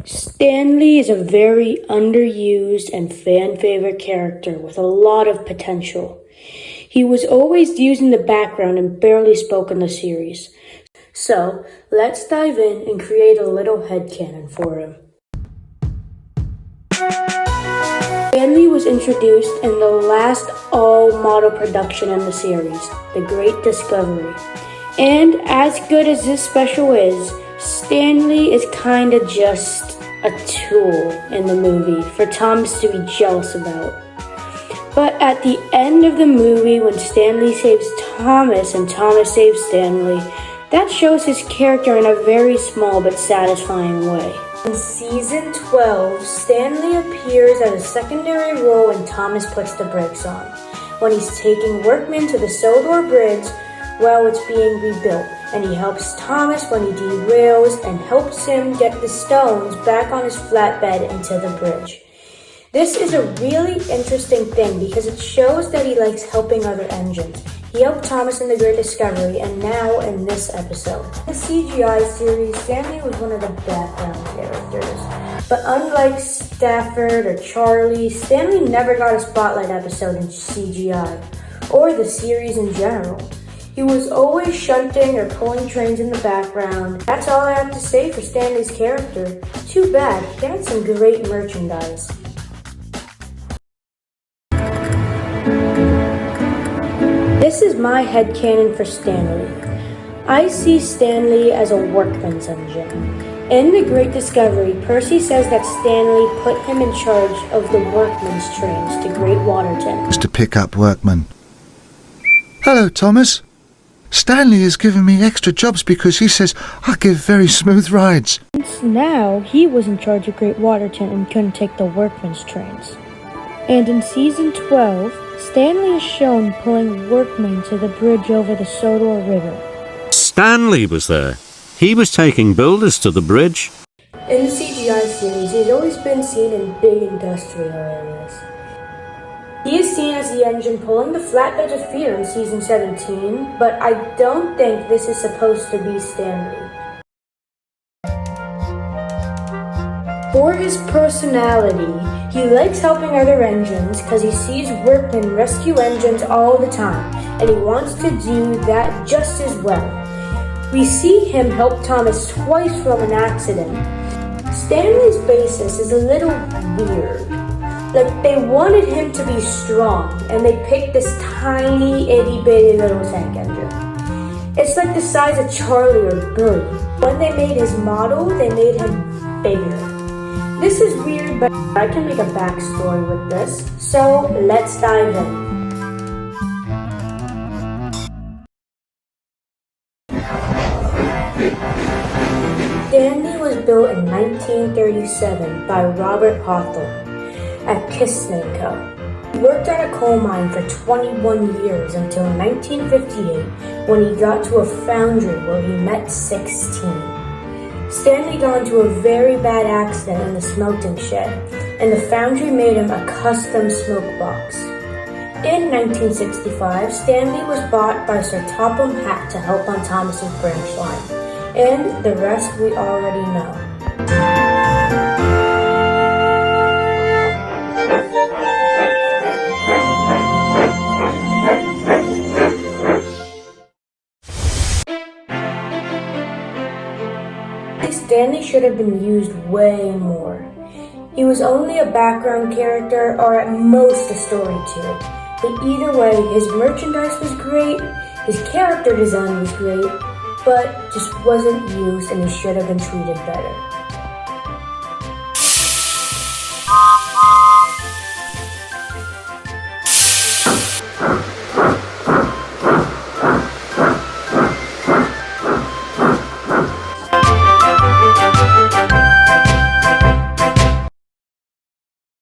Stanley is a very underused and fan-favorite character with a lot of potential. He was always used in the background and barely spoke in the series. So, let's dive in and create a little headcanon for him. Stanley was introduced in the last all-model production in the series, The Great Discovery. And as good as this special is, Stanley is kinda just a tool in the movie for Thomas to be jealous about. But at the end of the movie, when Stanley saves Thomas and Thomas saves Stanley, that shows his character in a very small but satisfying way. In Season 12, Stanley appears as a secondary role when Thomas puts the brakes on, when he's taking workmen to the Sodor Bridge while it's being rebuilt, and he helps Thomas when he derails and helps him get the stones back on his flatbed into the bridge. This is a really interesting thing because it shows that he likes helping other engines. He helped Thomas in The Great Discovery, and now in this episode. In the CGI series, Stanley was one of the background characters. But unlike Stafford or Charlie, Stanley never got a spotlight episode in CGI, or the series in general. He was always shunting or pulling trains in the background. That's all I have to say for Stanley's character. Too bad, he had some great merchandise. This is my headcanon for Stanley. I see Stanley as a workman's engine. In The Great Discovery, Percy says that Stanley put him in charge of the workmen's trains to Great Waterton. To pick up workmen. Hello, Thomas. Stanley has given me extra jobs because he says I give very smooth rides. Now he was in charge of Great Waterton and couldn't take the workmen's trains. And in Season 12, Stanley is shown pulling workmen to the bridge over the Sodor River. Stanley was there. He was taking builders to the bridge. In the CGI series, he's always been seen in big industrial areas. He is seen as the engine pulling the flatbed of fear in Season 17, but I don't think this is supposed to be Stanley. For his personality, he likes helping other engines because he sees workmen rescue engines all the time, and he wants to do that just as well. We see him help Thomas twice from an accident. Stanley's basis is a little weird. Like, they wanted him to be strong, and they picked this tiny, itty-bitty little tank engine. It's like the size of Charlie or Billy. When they made his model, they made him bigger. This is weird, but I can make a backstory with this, so let's dive in. Stanley was built in 1937 by Robert Hawthorne at Kisnako. He worked at a coal mine for 21 years until 1958 when he got to a foundry where he met 16. Stanley got into a very bad accident in the smelting shed, and the foundry made him a custom smoke box. In 1965, Stanley was bought by Sir Topham Hatt to help on Thomas's branch line, and the rest we already know. Stanley should have been used way more. He was only a background character or at most a story too. But either way, his merchandise was great, his character design was great, but just wasn't used and he should have been treated better.